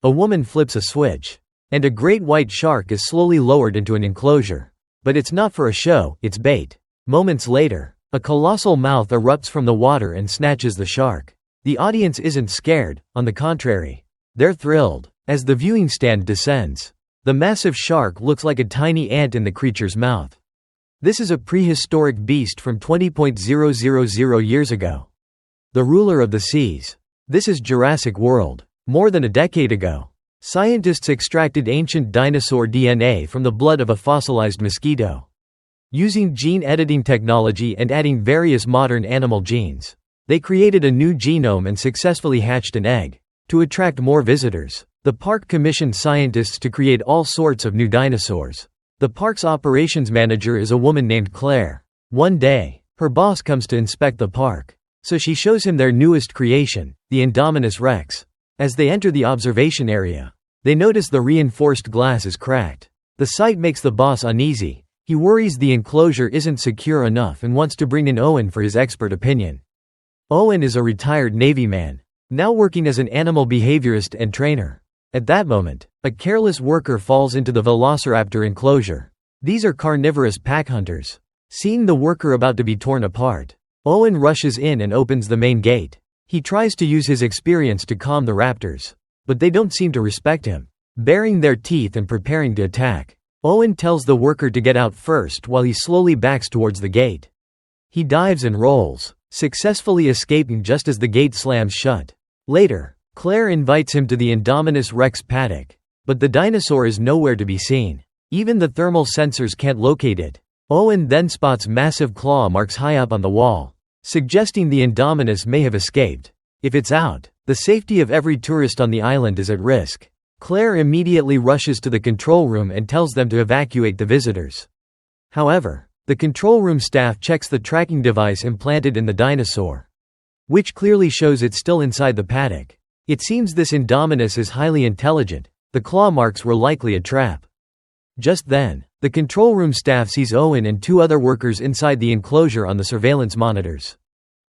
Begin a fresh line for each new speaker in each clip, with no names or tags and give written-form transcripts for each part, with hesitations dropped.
A woman flips a switch, and a great white shark is slowly lowered into an enclosure. But it's not for a show, it's bait. Moments later, a colossal mouth erupts from the water and snatches the shark. The audience isn't scared, on the contrary. They're thrilled. As the viewing stand descends, the massive shark looks like a tiny ant in the creature's mouth. This is a prehistoric beast from 20,000 years ago. The ruler of the seas. This is Jurassic World. More than a decade ago, scientists extracted ancient dinosaur DNA from the blood of a fossilized mosquito. Using gene editing technology and adding various modern animal genes, they created a new genome and successfully hatched an egg. To attract more visitors, the park commissioned scientists to create all sorts of new dinosaurs. The park's operations manager is a woman named Claire. One day, her boss comes to inspect the park, so she shows him their newest creation, the Indominus Rex. As they enter the observation area, they notice the reinforced glass is cracked. The sight makes the boss uneasy. He worries the enclosure isn't secure enough and wants to bring in Owen for his expert opinion. Owen is a retired Navy man, now working as an animal behaviorist and trainer. At that moment, a careless worker falls into the velociraptor enclosure. These are carnivorous pack hunters. Seeing the worker about to be torn apart, Owen rushes in and opens the main gate. He tries to use his experience to calm the raptors, but they don't seem to respect him. Baring their teeth and preparing to attack, Owen tells the worker to get out first while he slowly backs towards the gate. He dives and rolls, successfully escaping just as the gate slams shut. Later, Claire invites him to the Indominus Rex paddock, but the dinosaur is nowhere to be seen. Even the thermal sensors can't locate it. Owen then spots massive claw marks high up on the wall, suggesting the Indominus may have escaped. If it's out, the safety of every tourist on the island is at risk. Claire immediately rushes to the control room and tells them to evacuate the visitors. However, the control room staff checks the tracking device implanted in the dinosaur, which clearly shows it's still inside the paddock. It seems this Indominus is highly intelligent. The claw marks were likely a trap. Just then, the control room staff sees Owen and two other workers inside the enclosure on the surveillance monitors.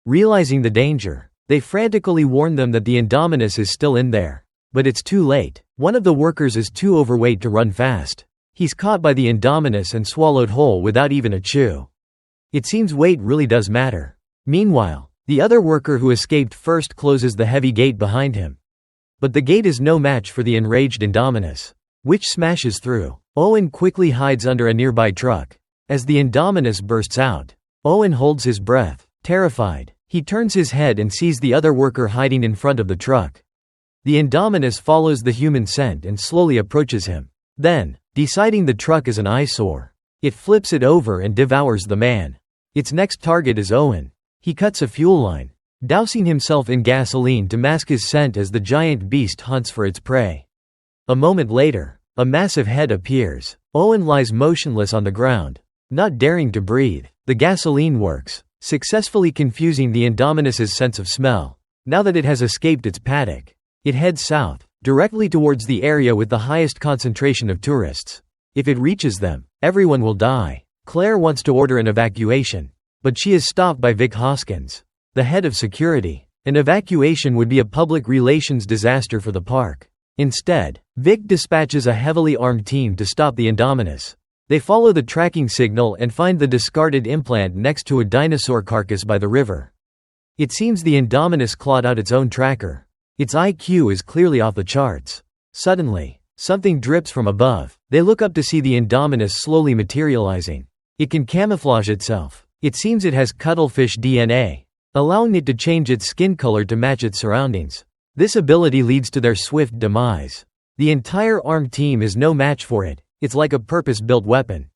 Realizing the danger, they frantically warn them that the Indominus is still in there. But it's too late. One of the workers is too overweight to run fast. He's caught by the Indominus and swallowed whole without even a chew. It seems weight really does matter. Meanwhile, the other worker who escaped first closes the heavy gate behind him. But the gate is no match for the enraged Indominus, which smashes through. Owen quickly hides under a nearby truck. As the Indominus bursts out, Owen holds his breath, terrified. He turns his head and sees the other worker hiding in front of the truck. The Indominus follows the human scent and slowly approaches him. Then, deciding the truck is an eyesore, it flips it over and devours the man. Its next target is Owen. He cuts a fuel line, dousing himself in gasoline to mask his scent as the giant beast hunts for its prey. A moment later, a massive head appears. Owen lies motionless on the ground, not daring to breathe. The gasoline works, successfully confusing the Indominus's sense of smell. Now that it has escaped its paddock, it heads south, directly towards the area with the highest concentration of tourists. If it reaches them, everyone will die. Claire wants to order an evacuation, but she is stopped by Vic Hoskins, the head of security. An evacuation would be a public relations disaster for the park. Instead, Vic dispatches a heavily armed team to stop the Indominus. They follow the tracking signal and find the discarded implant next to a dinosaur carcass by the river. It seems the Indominus clawed out its own tracker. Its IQ is clearly off the charts. Suddenly, something drips from above. They look up to see the Indominus slowly materializing. It can camouflage itself. It seems it has cuttlefish DNA, allowing it to change its skin color to match its surroundings. This ability leads to their swift demise. The entire armed team is no match for it. It's like a purpose-built weapon.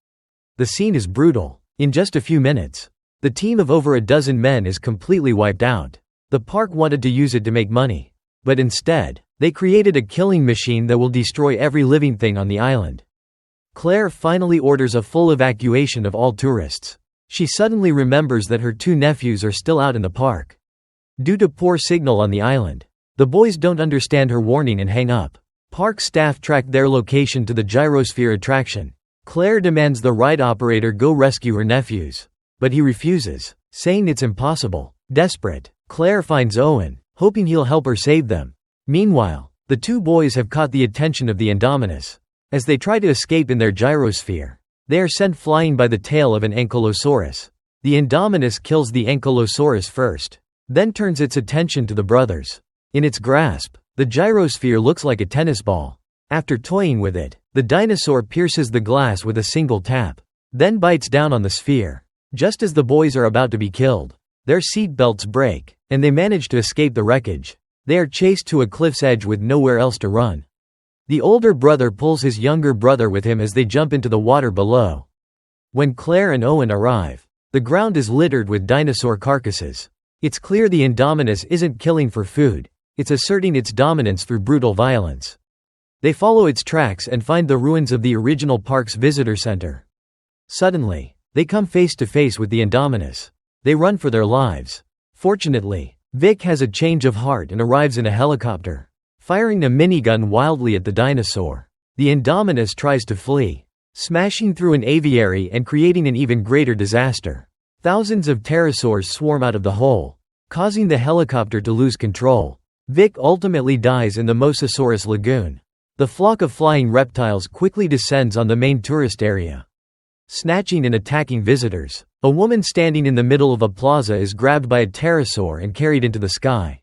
The scene is brutal. In just a few minutes, the team of over a dozen men is completely wiped out. The park wanted to use it to make money, but instead, they created a killing machine that will destroy every living thing on the island. Claire finally orders a full evacuation of all tourists. She suddenly remembers that her two nephews are still out in the park. Due to poor signal on the island, the boys don't understand her warning and hang up. Park staff track their location to the gyrosphere attraction. Claire demands the ride operator go rescue her nephews, but he refuses, saying it's impossible. Desperate, Claire finds Owen, hoping he'll help her save them. Meanwhile, The two boys have caught the attention of the Indominus. As they try to escape in their gyrosphere, they are sent flying by the tail of an ankylosaurus. The Indominus kills the ankylosaurus first, then turns its attention to the brothers. In its grasp, the gyrosphere looks like a tennis ball. After toying with it, the dinosaur pierces the glass with a single tap, then bites down on the sphere. Just as the boys are about to be killed, their seat belts break, and they manage to escape the wreckage. They are chased to a cliff's edge with nowhere else to run. The older brother pulls his younger brother with him as they jump into the water below. When Claire and Owen arrive, the ground is littered with dinosaur carcasses. It's clear the Indominus isn't killing for food, it's asserting its dominance through brutal violence. They follow its tracks and find the ruins of the original park's visitor center. Suddenly, they come face to face with the Indominus. They run for their lives. Fortunately, Vic has a change of heart and arrives in a helicopter, firing a minigun wildly at the dinosaur. The Indominus tries to flee, smashing through an aviary and creating an even greater disaster. Thousands of pterosaurs swarm out of the hole, causing the helicopter to lose control. Vic ultimately dies in the Mosasaurus lagoon. The flock of flying reptiles quickly descends on the main tourist area, snatching and attacking visitors. A woman standing in the middle of a plaza is grabbed by a pterosaur and carried into the sky.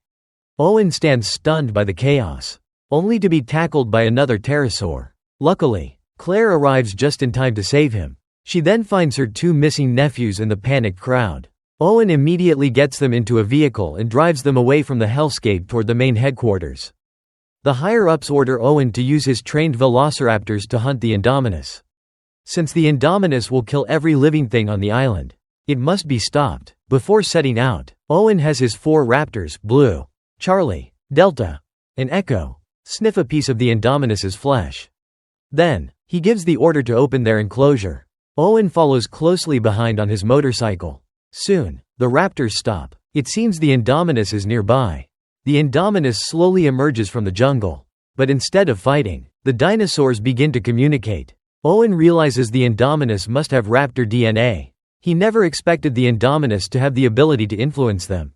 Owen stands stunned by the chaos, only to be tackled by another pterosaur. Luckily, Claire arrives just in time to save him. She then finds her two missing nephews in the panicked crowd. Owen immediately gets them into a vehicle and drives them away from the hellscape toward the main headquarters. The higher-ups order Owen to use his trained velociraptors to hunt the Indominus. Since the Indominus will kill every living thing on the island, it must be stopped. Before setting out, Owen has his 4 raptors, Blue, Charlie, Delta, and Echo, sniff a piece of the Indominus's flesh. Then, he gives the order to open their enclosure. Owen follows closely behind on his motorcycle. Soon, the raptors stop. It seems the Indominus is nearby. The Indominus slowly emerges from the jungle. But instead of fighting, the dinosaurs begin to communicate. Owen realizes the Indominus must have raptor DNA. He never expected the Indominus to have the ability to influence them.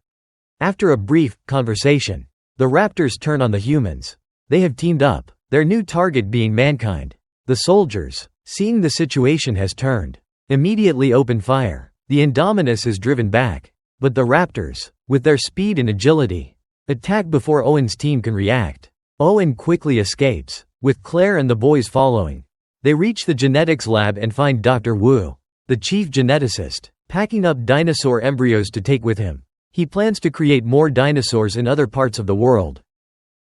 After a brief conversation, the raptors turn on the humans. They have teamed up, their new target being mankind. The soldiers, seeing the situation has turned, immediately open fire. The Indominus is driven back, but the raptors, with their speed and agility, attack before Owen's team can react. Owen quickly escapes, with Claire and the boys following. They reach the genetics lab and find Dr. Wu, the chief geneticist, packing up dinosaur embryos to take with him. He plans to create more dinosaurs in other parts of the world.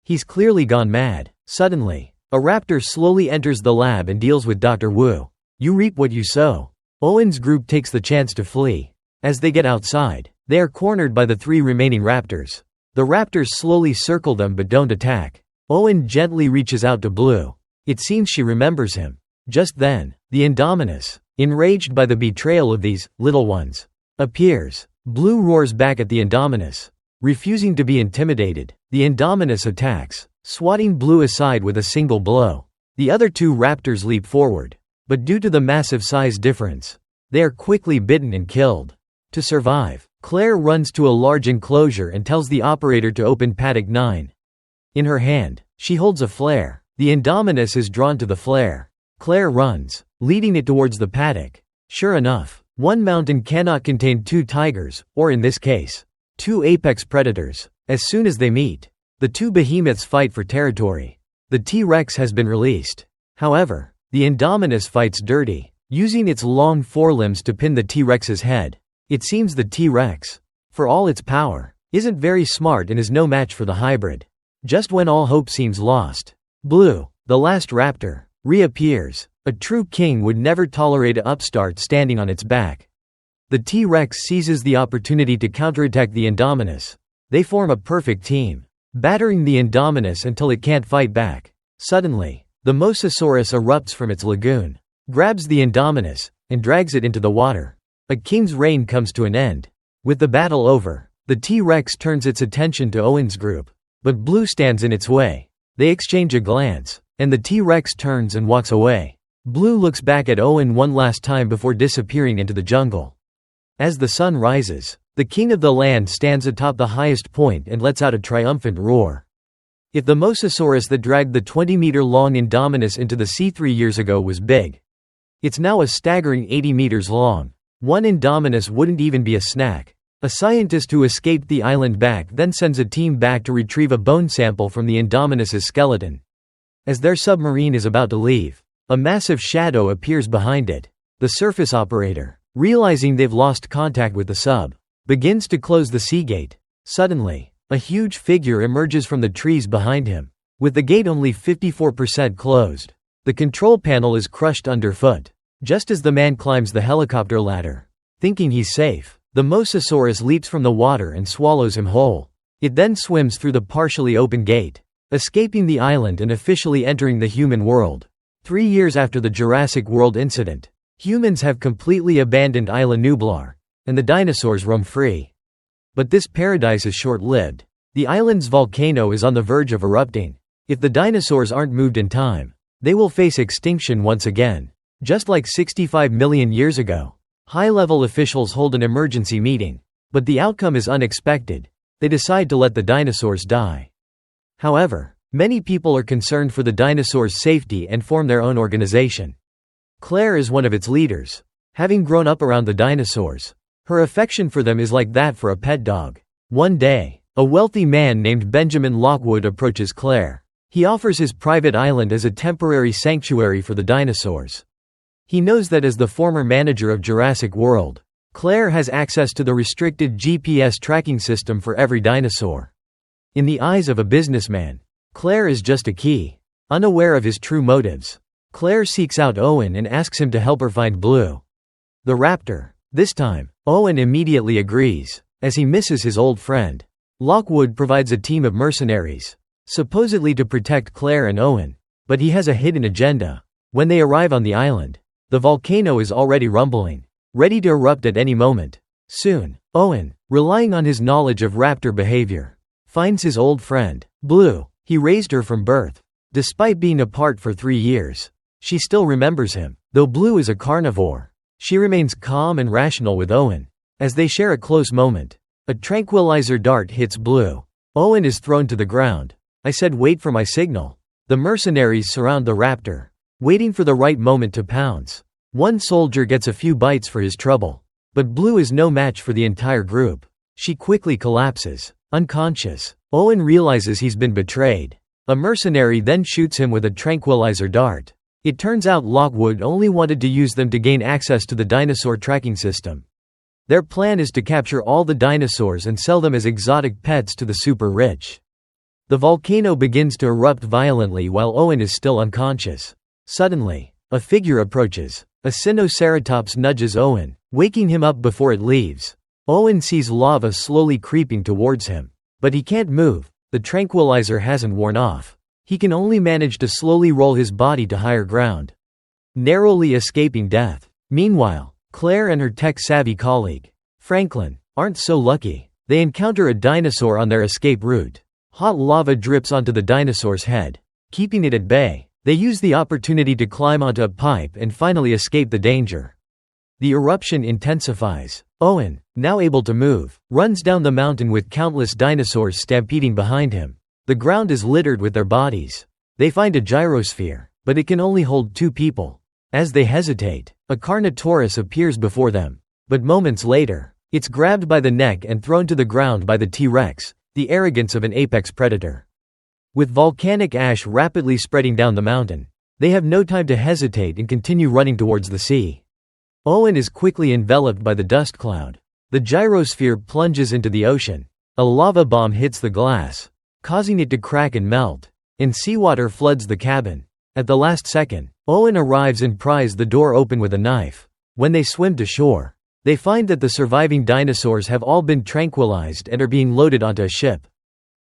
He's clearly gone mad. Suddenly, a raptor slowly enters the lab and deals with Dr. Wu. You reap what you sow. Owen's group takes the chance to flee. As they get outside, they are cornered by the 3 remaining raptors. The raptors slowly circle them but don't attack. Owen gently reaches out to Blue. It seems she remembers him. Just then, the Indominus, enraged by the betrayal of these little ones, appears. Blue roars back at the Indominus. Refusing to be intimidated, the Indominus attacks, swatting Blue aside with a single blow. The other 2 raptors leap forward, but due to the massive size difference, they are quickly bitten and killed. To survive, Claire runs to a large enclosure and tells the operator to open paddock 9. In her hand, she holds a flare. The Indominus is drawn to the flare. Claire runs, leading it towards the paddock. Sure enough, one mountain cannot contain 2 tigers, or in this case, 2 apex predators. As soon as they meet, the 2 behemoths fight for territory. The T-Rex has been released. However, the Indominus fights dirty, using its long forelimbs to pin the T-Rex's head. It seems the T-Rex, for all its power, isn't very smart and is no match for the hybrid. Just when all hope seems lost, Blue, the last raptor, reappears. A true king would never tolerate an upstart standing on its back. The T-Rex seizes the opportunity to counterattack the Indominus. They form a perfect team, battering the Indominus until it can't fight back. Suddenly, the Mosasaurus erupts from its lagoon, grabs the Indominus, and drags it into the water. A king's reign comes to an end. With the battle over, the T-Rex turns its attention to Owen's group, but Blue stands in its way. They exchange a glance, and the T-Rex turns and walks away. Blue looks back at Owen one last time before disappearing into the jungle. As the sun rises, the king of the land stands atop the highest point and lets out a triumphant roar. If the mosasaurus that dragged the 20-meter-long Indominus into the sea 3 years ago was big, it's now a staggering 80 meters long. One Indominus wouldn't even be a snack. A scientist who escaped the island back then sends a team back to retrieve a bone sample from the Indominus's skeleton. As their submarine is about to leave, a massive shadow appears behind it. The surface operator, realizing they've lost contact with the sub, begins to close the sea gate. Suddenly, a huge figure emerges from the trees behind him. With the gate only 54% closed, the control panel is crushed underfoot. Just as the man climbs the helicopter ladder, thinking he's safe, the mosasaurus leaps from the water and swallows him whole. It then swims through the partially open gate, escaping the island and officially entering the human world. 3 years after the Jurassic World incident, humans have completely abandoned Isla Nublar, and the dinosaurs roam free. But this paradise is short-lived. The island's volcano is on the verge of erupting. If the dinosaurs aren't moved in time, they will face extinction once again. Just like 65 million years ago, high-level officials hold an emergency meeting. But the outcome is unexpected. They decide to let the dinosaurs die. However, many people are concerned for the dinosaurs' safety and form their own organization. Claire is one of its leaders. Having grown up around the dinosaurs, her affection for them is like that for a pet dog. One day, a wealthy man named Benjamin Lockwood approaches Claire. He offers his private island as a temporary sanctuary for the dinosaurs. He knows that as the former manager of Jurassic World, Claire has access to the restricted GPS tracking system for every dinosaur. In the eyes of a businessman, Claire is just a key. Unaware of his true motives, Claire seeks out Owen and asks him to help her find Blue, the raptor. This time, Owen immediately agrees, as he misses his old friend. Lockwood provides a team of mercenaries, supposedly to protect Claire and Owen, but he has a hidden agenda. When they arrive on the island, the volcano is already rumbling, ready to erupt at any moment. Soon, Owen, relying on his knowledge of raptor behavior, finds his old friend, Blue. He raised her from birth. Despite being apart for 3 years, she still remembers him. Though Blue is a carnivore, she remains calm and rational with Owen. As they share a close moment, a tranquilizer dart hits Blue. Owen is thrown to the ground. I said wait for my signal. The mercenaries surround the raptor, waiting for the right moment to pounce. One soldier gets a few bites for his trouble, but Blue is no match for the entire group. She quickly collapses, unconscious. Owen realizes he's been betrayed. A mercenary then shoots him with a tranquilizer dart. It turns out Lockwood only wanted to use them to gain access to the dinosaur tracking system. Their plan is to capture all the dinosaurs and sell them as exotic pets to the super rich. The volcano begins to erupt violently while Owen is still unconscious. Suddenly, a figure approaches. A Sinoceratops nudges Owen, waking him up before it leaves. Owen sees lava slowly creeping towards him. But he can't move. The tranquilizer hasn't worn off. He can only manage to slowly roll his body to higher ground, narrowly escaping death. Meanwhile, Claire and her tech-savvy colleague, Franklin, aren't so lucky. They encounter a dinosaur on their escape route. Hot lava drips onto the dinosaur's head, keeping it at bay. They use the opportunity to climb onto a pipe and finally escape the danger. The eruption intensifies. Owen, now able to move, runs down the mountain with countless dinosaurs stampeding behind him. The ground is littered with their bodies. They find a gyrosphere, but it can only hold 2 people. As they hesitate, a Carnotaurus appears before them. But moments later, it's grabbed by the neck and thrown to the ground by the T-Rex, the arrogance of an apex predator. With volcanic ash rapidly spreading down the mountain, they have no time to hesitate and continue running towards the sea. Owen is quickly enveloped by the dust cloud. The gyrosphere plunges into the ocean. A lava bomb hits the glass, causing it to crack and melt, and seawater floods the cabin. At the last second, Owen arrives and pries the door open with a knife. When they swim to shore, they find that the surviving dinosaurs have all been tranquilized and are being loaded onto a ship.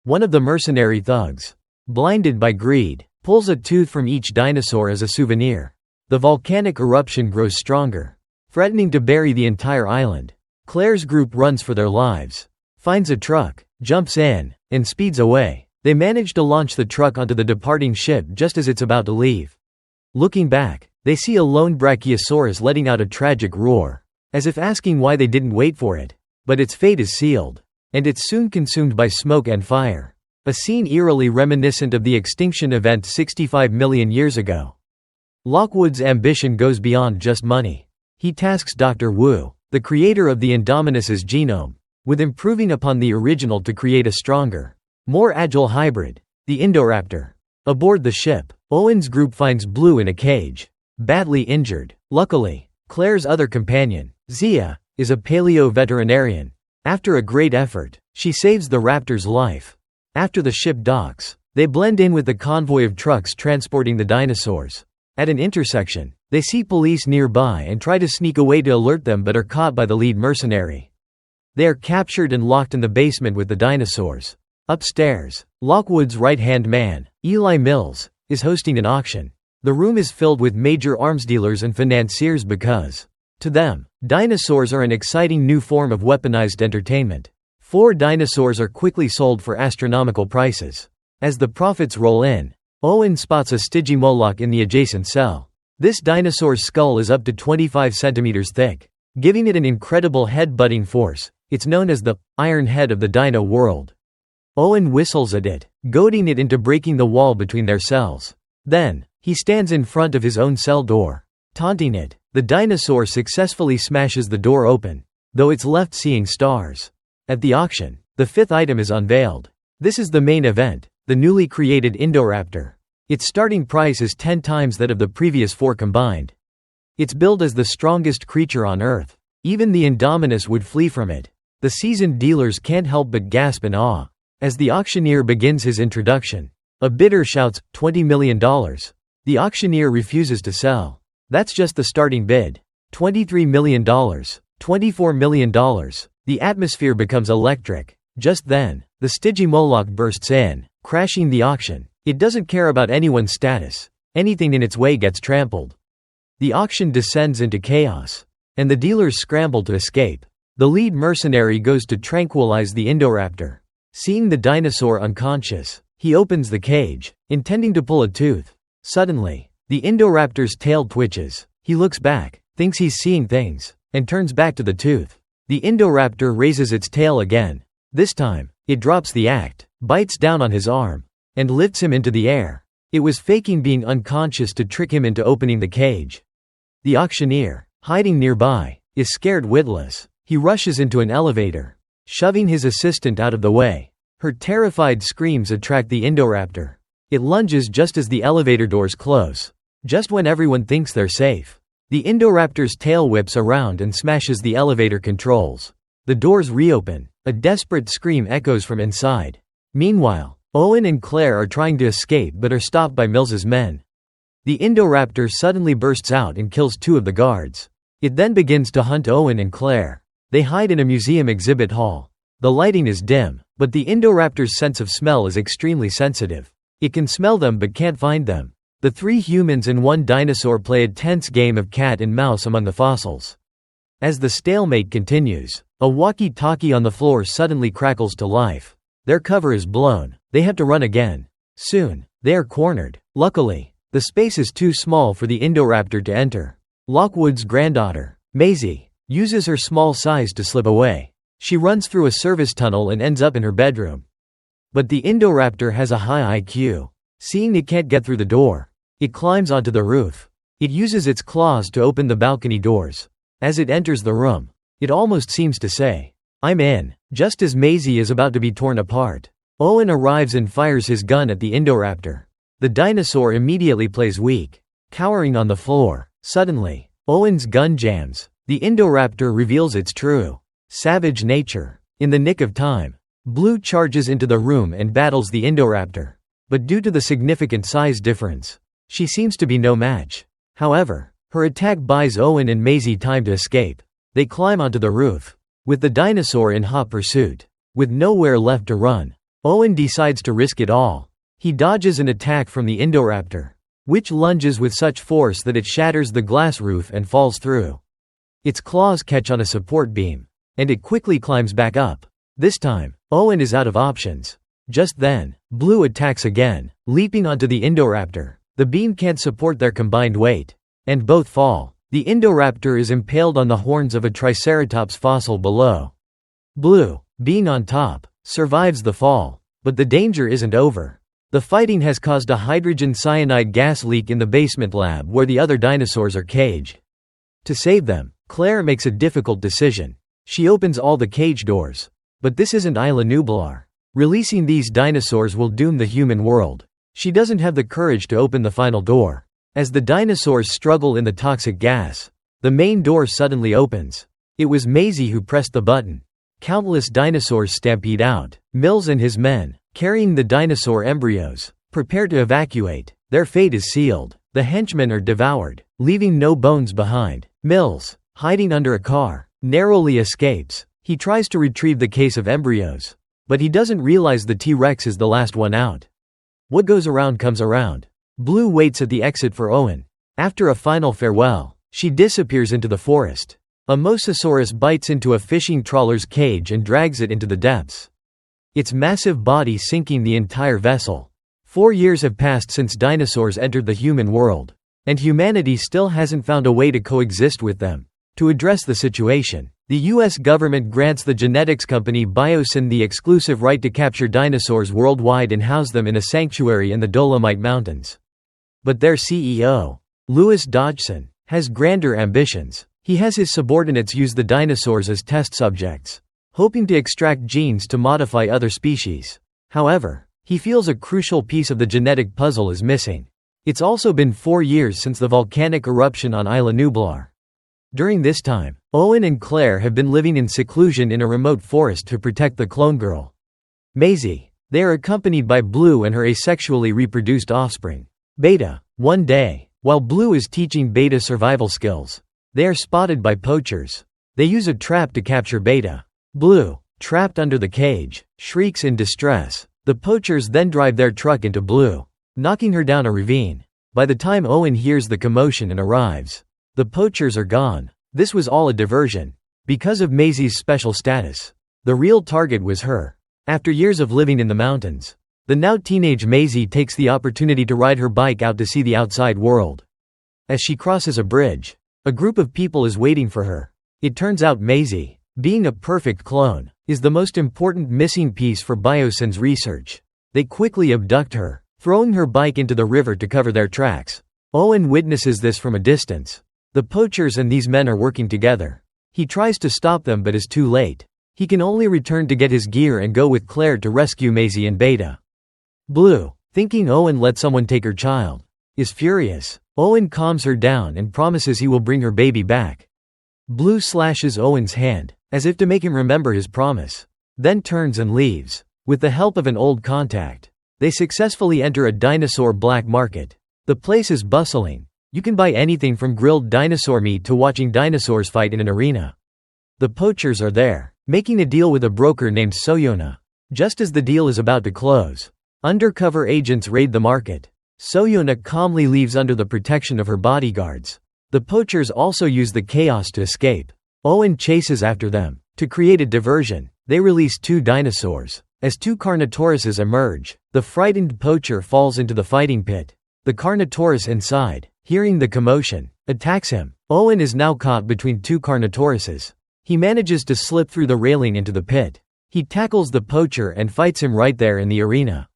One of the mercenary thugs, blinded by greed, pulls a tooth from each dinosaur as a souvenir. The volcanic eruption grows stronger, threatening to bury the entire island. Claire's group runs for their lives, finds a truck, jumps in, and speeds away. They manage to launch the truck onto the departing ship just as it's about to leave. Looking back, they see a lone brachiosaurus letting out a tragic roar, as if asking why they didn't wait for it. But its fate is sealed, and it's soon consumed by smoke and fire. a scene eerily reminiscent of the extinction event 65 million years ago. Lockwood's ambition goes beyond just money. He tasks Dr. Wu, the creator of the Indominus's genome, with improving upon the original to create a stronger, more agile hybrid, the Indoraptor. Aboard the ship, Owen's group finds Blue in a cage, badly injured. Luckily, Claire's other companion, Zia, is a paleo-veterinarian. After a great effort, she saves the raptor's life. After the ship docks, they blend in with the convoy of trucks transporting the dinosaurs. At an intersection, they see police nearby and try to sneak away to alert them but are caught by the lead mercenary. They are captured and locked in the basement with the dinosaurs. Upstairs, Lockwood's right-hand man, Eli Mills, is hosting an auction. The room is filled with major arms dealers and financiers because, to them, dinosaurs are an exciting new form of weaponized entertainment. 4 dinosaurs are quickly sold for astronomical prices. As the profits roll in, Owen spots a Stygimoloch in the adjacent cell. This dinosaur's skull is up to 25 centimeters thick, giving it an incredible head-butting force. It's known as the Iron Head of the Dino world. Owen whistles at it, goading it into breaking the wall between their cells. Then, he stands in front of his own cell door. Taunting it, the dinosaur successfully smashes the door open, though it's left seeing stars. At the auction, the 5th item is unveiled. This is the main event, the newly created Indoraptor. Its starting price is 10 times that of the previous 4 combined. It's billed as the strongest creature on Earth. Even the Indominus would flee from it. The seasoned dealers can't help but gasp in awe. As the auctioneer begins his introduction, a bidder shouts, $20 million. The auctioneer refuses to sell. That's just the starting bid. $23 million. $24 million. The atmosphere becomes electric. Just then, the Stygimoloch bursts in, crashing the auction. It doesn't care about anyone's status. Anything in its way gets trampled. The auction descends into chaos, and the dealers scramble to escape. The lead mercenary goes to tranquilize the Indoraptor. Seeing the dinosaur unconscious, he opens the cage, intending to pull a tooth. Suddenly, the Indoraptor's tail twitches. He looks back, thinks he's seeing things, and turns back to the tooth. The Indoraptor raises its tail again. This time, it drops the act, bites down on his arm, and lifts him into the air. It was faking being unconscious to trick him into opening the cage. The auctioneer, hiding nearby, is scared witless. He rushes into an elevator, shoving his assistant out of the way. Her terrified screams attract the Indoraptor. It lunges just as the elevator doors close. Just when everyone thinks they're safe, the Indoraptor's tail whips around and smashes the elevator controls. The doors reopen. A desperate scream echoes from inside. Meanwhile, Owen and Claire are trying to escape but are stopped by Mills's men. The Indoraptor suddenly bursts out and kills 2 of the guards. It then begins to hunt Owen and Claire. They hide in a museum exhibit hall. The lighting is dim, but the Indoraptor's sense of smell is extremely sensitive. It can smell them but can't find them. The 3 humans and 1 dinosaur play a tense game of cat and mouse among the fossils. As the stalemate continues, a walkie-talkie on the floor suddenly crackles to life. Their cover is blown. They have to run again. Soon, they are cornered. Luckily, the space is too small for the Indoraptor to enter. Lockwood's granddaughter, Maisie, uses her small size to slip away. She runs through a service tunnel and ends up in her bedroom. But the Indoraptor has a high IQ. Seeing it can't get through the door, it climbs onto the roof. It uses its claws to open the balcony doors. As it enters the room, it almost seems to say, "I'm in." Just as Maisie is about to be torn apart, Owen arrives and fires his gun at the Indoraptor. The dinosaur immediately plays weak, cowering on the floor. Suddenly, Owen's gun jams. The Indoraptor reveals its true, savage nature. In the nick of time, Blue charges into the room and battles the Indoraptor. But due to the significant size difference, she seems to be no match. However, her attack buys Owen and Maisie time to escape. They climb onto the roof, with the dinosaur in hot pursuit. With nowhere left to run, Owen decides to risk it all. He dodges an attack from the Indoraptor, which lunges with such force that it shatters the glass roof and falls through. Its claws catch on a support beam, and it quickly climbs back up. This time, Owen is out of options. Just then, Blue attacks again, leaping onto the Indoraptor. The beam can't support their combined weight, and both fall. The Indoraptor is impaled on the horns of a Triceratops fossil below. Blue, being on top, survives the fall. But the danger isn't over. The fighting has caused a hydrogen cyanide gas leak in the basement lab where the other dinosaurs are caged. To save them, Claire makes a difficult decision. She opens all the cage doors. But this isn't Isla Nublar. Releasing these dinosaurs will doom the human world. She doesn't have the courage to open the final door. As the dinosaurs struggle in the toxic gas, the main door suddenly opens. It was Maisie who pressed the button. Countless dinosaurs stampede out. Mills and his men, carrying the dinosaur embryos, prepare to evacuate. Their fate is sealed. The henchmen are devoured, leaving no bones behind. Mills, hiding under a car, narrowly escapes. He tries to retrieve the case of embryos, but he doesn't realize the T-Rex is the last one out. What goes around comes around. Blue waits at the exit for Owen. After a final farewell, she disappears into the forest. A mosasaurus bites into a fishing trawler's cage and drags it into the depths, its massive body sinking the entire vessel. 4 years have passed since dinosaurs entered the human world, and humanity still hasn't found a way to coexist with them. To address the situation, the US government grants the genetics company Biosyn the exclusive right to capture dinosaurs worldwide and house them in a sanctuary in the Dolomite Mountains. But their CEO, Louis Dodgson, has grander ambitions. He has his subordinates use the dinosaurs as test subjects, hoping to extract genes to modify other species. However, he feels a crucial piece of the genetic puzzle is missing. It's also been 4 years since the volcanic eruption on Isla Nublar. During this time, Owen and Claire have been living in seclusion in a remote forest to protect the clone girl, Maisie. They are accompanied by Blue and her asexually reproduced offspring, Beta. One day, while Blue is teaching Beta survival skills, they are spotted by poachers. They use a trap to capture Beta. Blue, trapped under the cage, shrieks in distress. The poachers then drive their truck into Blue, knocking her down a ravine. By the time Owen hears the commotion and arrives, the poachers are gone. This was all a diversion. Because of Maisie's special status, the real target was her. After years of living in the mountains, the now teenage Maisie takes the opportunity to ride her bike out to see the outside world. As she crosses a bridge, a group of people is waiting for her. It turns out Maisie, being a perfect clone, is the most important missing piece for Biosyn's research. They quickly abduct her, throwing her bike into the river to cover their tracks. Owen witnesses this from a distance. The poachers and these men are working together. He tries to stop them but is too late. He can only return to get his gear and go with Claire to rescue Maisie and Beta. Blue, thinking Owen let someone take her child, is furious. Owen calms her down and promises he will bring her baby back. Blue slashes Owen's hand, as if to make him remember his promise, then turns and leaves. With the help of an old contact, they successfully enter a dinosaur black market. The place is bustling. You can buy anything from grilled dinosaur meat to watching dinosaurs fight in an arena. The poachers are there, making a deal with a broker named Soyona. Just as the deal is about to close, undercover agents raid the market. Soyona calmly leaves under the protection of her bodyguards. The poachers also use the chaos to escape. Owen chases after them. To create a diversion, they release 2 dinosaurs. As 2 Carnotauruses emerge, the frightened poacher falls into the fighting pit. The Carnotaurus inside, hearing the commotion, attacks him. Owen is now caught between 2 Carnotauruses. He manages to slip through the railing into the pit. He tackles the poacher and fights him right there in the arena.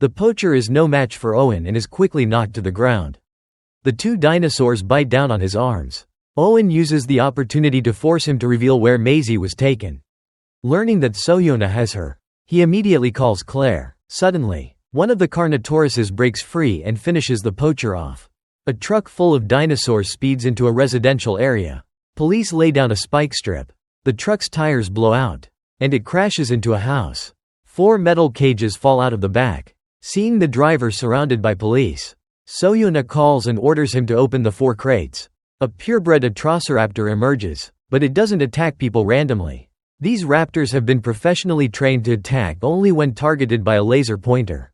The poacher is no match for Owen and is quickly knocked to the ground. The 2 dinosaurs bite down on his arms. Owen uses the opportunity to force him to reveal where Maisie was taken. Learning that Soyona has her, he immediately calls Claire. Suddenly, one of the Carnotauruses breaks free and finishes the poacher off. A truck full of dinosaurs speeds into a residential area. Police lay down a spike strip. The truck's tires blow out, and it crashes into a house. 4 metal cages fall out of the back. Seeing the driver surrounded by police, Soyona calls and orders him to open the 4 crates. A purebred Atrociraptor emerges, but it doesn't attack people randomly. These raptors have been professionally trained to attack only when targeted by a laser pointer,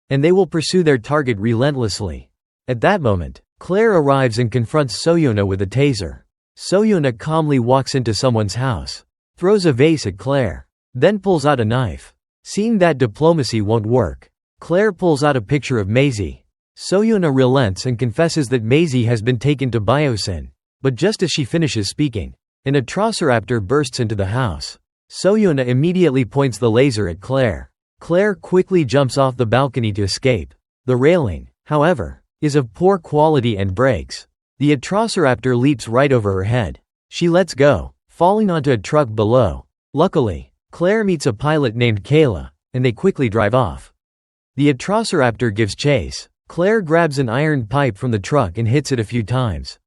and they will pursue their target relentlessly. At that moment, Claire arrives and confronts Soyona with a taser. Soyona calmly walks into someone's house, throws a vase at Claire, then pulls out a knife. Seeing that diplomacy won't work, Claire pulls out a picture of Maisie. Soyona relents and confesses that Maisie has been taken to Biosyn. But just as she finishes speaking, an Atrociraptor bursts into the house. Soyona immediately points the laser at Claire. Claire quickly jumps off the balcony to escape. The railing, however, is of poor quality and breaks. The Atrociraptor leaps right over her head. She lets go, falling onto a truck below. Luckily, Claire meets a pilot named Kayla, and they quickly drive off. The Atrociraptor gives chase. Claire grabs an iron pipe from the truck and hits it a few times.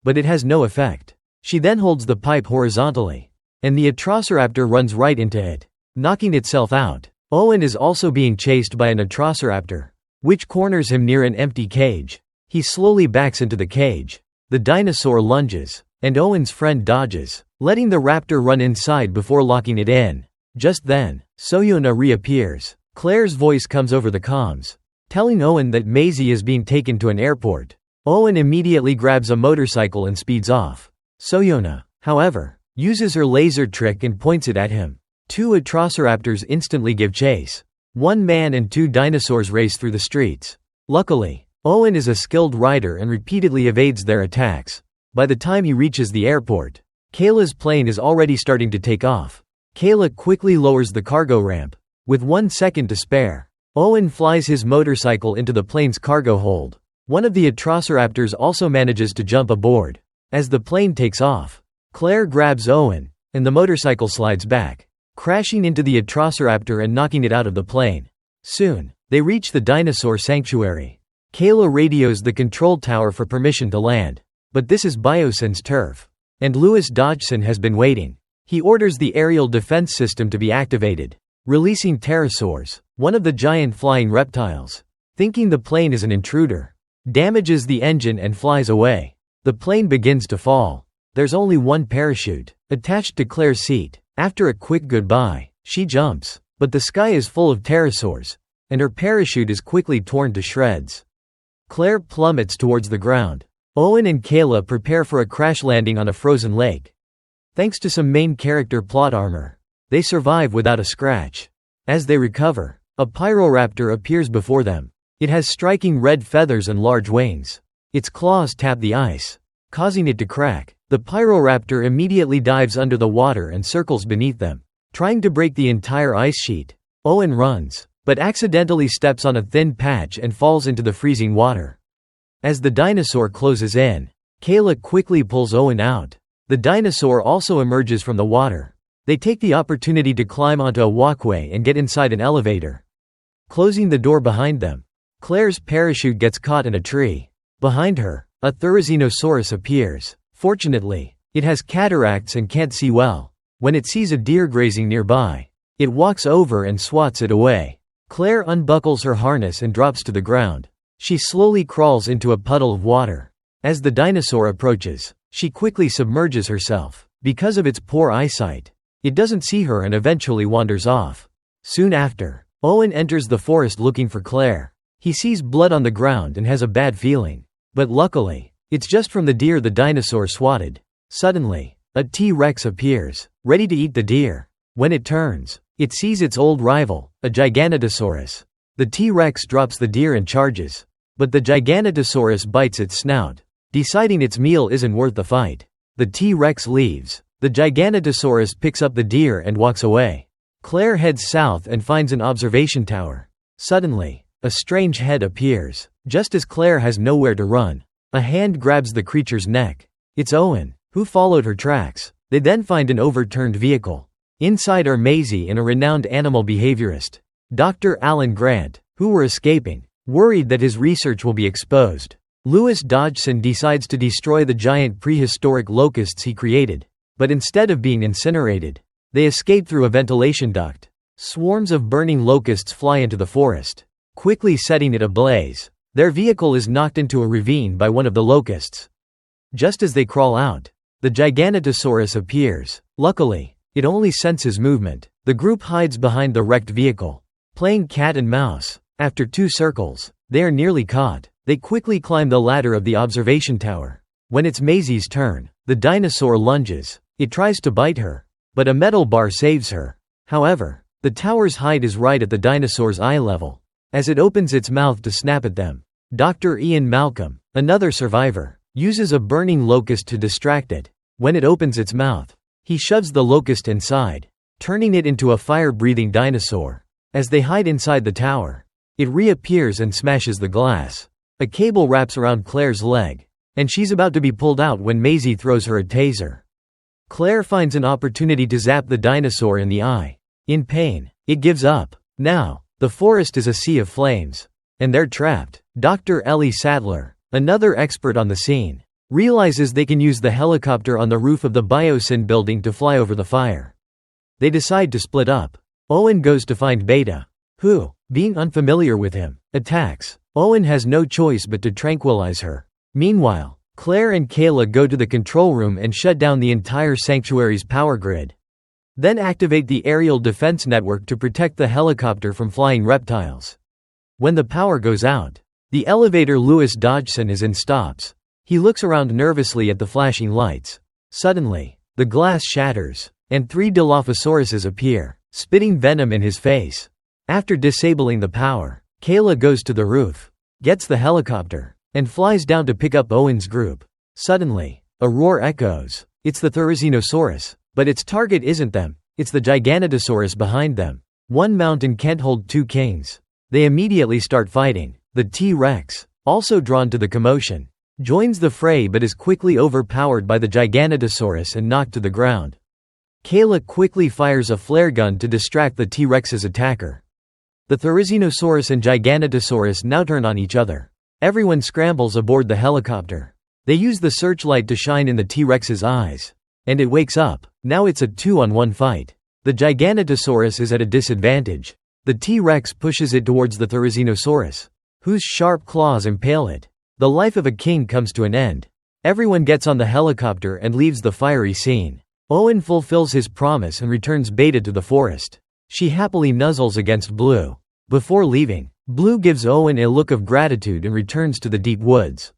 But it has no effect. She then holds the pipe horizontally, and the Atrociraptor runs right into it, knocking itself out. Owen is also being chased by an Atrociraptor, which corners him near an empty cage. He slowly backs into the cage. The dinosaur lunges, and Owen's friend dodges, letting the raptor run inside before locking it in. Just then, Soyuna reappears. Claire's voice comes over the comms, telling Owen that Maisie is being taken to an airport. Owen immediately grabs a motorcycle and speeds off. Soyuna, however, uses her laser trick and points it at him. Two Atrociraptors instantly give chase. One man and two dinosaurs race through the streets. Luckily, Owen is a skilled rider and repeatedly evades their attacks. By the time he reaches the airport, Kayla's plane is already starting to take off. Kayla quickly lowers the cargo ramp. With 1 second to spare, Owen flies his motorcycle into the plane's cargo hold. One of the Atrociraptors also manages to jump aboard. As the plane takes off, Claire grabs Owen, and the motorcycle slides back, crashing into the Atrociraptor and knocking it out of the plane. Soon, they reach the dinosaur sanctuary. Kayla radios the control tower for permission to land. But this is Biosyn's turf, and Louis Dodgson has been waiting. He orders the aerial defense system to be activated, releasing pterosaurs, one of the giant flying reptiles. Thinking the plane is an intruder, damages the engine and flies away. The plane begins to fall. There's only one parachute attached to Claire's seat. After a quick goodbye, she jumps, but the sky is full of pterosaurs, and her parachute is quickly torn to shreds. Claire plummets towards the ground. Owen and Kayla prepare for a crash landing on a frozen lake. Thanks to some main character plot armor, they survive without a scratch. As they recover, a Pyroraptor appears before them. It has striking red feathers and large wings. Its claws tap the ice, causing it to crack. The Pyroraptor immediately dives under the water and circles beneath them, trying to break the entire ice sheet. Owen runs, but accidentally steps on a thin patch and falls into the freezing water. As the dinosaur closes in, Kayla quickly pulls Owen out. The dinosaur also emerges from the water. They take the opportunity to climb onto a walkway and get inside an elevator. Closing the door behind them, Claire's parachute gets caught in a tree. Behind her, a Therizinosaurus appears. Fortunately, it has cataracts and can't see well. When it sees a deer grazing nearby, it walks over and swats it away. Claire unbuckles her harness and drops to the ground. She slowly crawls into a puddle of water. As the dinosaur approaches, she quickly submerges herself. Because of its poor eyesight, it doesn't see her and eventually wanders off. Soon after, Owen enters the forest looking for Claire. He sees blood on the ground and has a bad feeling. But luckily, it's just from the deer the dinosaur swatted. Suddenly, a T-Rex appears, ready to eat the deer. When it turns, it sees its old rival, a Giganotosaurus. The T-Rex drops the deer and charges. But the Giganotosaurus bites its snout, deciding its meal isn't worth the fight. The T-Rex leaves. The Giganotosaurus picks up the deer and walks away. Claire heads south and finds an observation tower. Suddenly, a strange head appears. Just as Claire has nowhere to run, a hand grabs the creature's neck. It's Owen, who followed her tracks. They then find an overturned vehicle. Inside are Maisie and a renowned animal behaviorist, Dr. Alan Grant, who were escaping, worried that his research will be exposed. Louis Dodgson decides to destroy the giant prehistoric locusts he created. But instead of being incinerated, they escape through a ventilation duct. Swarms of burning locusts fly into the forest, quickly setting it ablaze. Their vehicle is knocked into a ravine by one of the locusts. Just as they crawl out, the Giganotosaurus appears. Luckily, it only senses movement. The group hides behind the wrecked vehicle, playing cat and mouse. After 2 circles, they are nearly caught. They quickly climb the ladder of the observation tower. When it's Maisie's turn, the dinosaur lunges. It tries to bite her, but a metal bar saves her. However, the tower's height is right at the dinosaur's eye level. As it opens its mouth to snap at them, Dr. Ian Malcolm, another survivor, uses a burning locust to distract it. When it opens its mouth, he shoves the locust inside, turning it into a fire-breathing dinosaur. As they hide inside the tower, it reappears and smashes the glass. A cable wraps around Claire's leg, and she's about to be pulled out when Maisie throws her a taser. Claire finds an opportunity to zap the dinosaur in the eye. In pain, it gives up. Now, the forest is a sea of flames, and they're trapped. Dr. Ellie Sattler, another expert on the scene, realizes they can use the helicopter on the roof of the Biosyn building to fly over the fire. They decide to split up. Owen goes to find Beta, who, being unfamiliar with him, attacks. Owen has no choice but to tranquilize her. Meanwhile, Claire and Kayla go to the control room and shut down the entire sanctuary's power grid. Then activate the aerial defense network to protect the helicopter from flying reptiles. When the power goes out, the elevator Louis Dodgson is in stops. He looks around nervously at the flashing lights. Suddenly, the glass shatters, and 3 Dilophosauruses appear, spitting venom in his face. After disabling the power, Kayla goes to the roof, gets the helicopter, and flies down to pick up Owen's group. Suddenly, a roar echoes. It's the Therizinosaurus, but its target isn't them, it's the Giganotosaurus behind them. One mountain can't hold 2 kings. They immediately start fighting. The T-Rex, also drawn to the commotion, joins the fray but is quickly overpowered by the Giganotosaurus and knocked to the ground. Kayla quickly fires a flare gun to distract the T-Rex's attacker. The Therizinosaurus and Giganotosaurus now turn on each other. Everyone scrambles aboard the helicopter. They use the searchlight to shine in the T-Rex's eyes, and it wakes up. Now it's a 2-on-1 fight. The Giganotosaurus is at a disadvantage. The T-Rex pushes it towards the Therizinosaurus, whose sharp claws impale it. The life of a king comes to an end. Everyone gets on the helicopter and leaves the fiery scene. Owen fulfills his promise and returns Beta to the forest. She happily nuzzles against Blue. Before leaving, Blue gives Owen a look of gratitude and returns to the deep woods.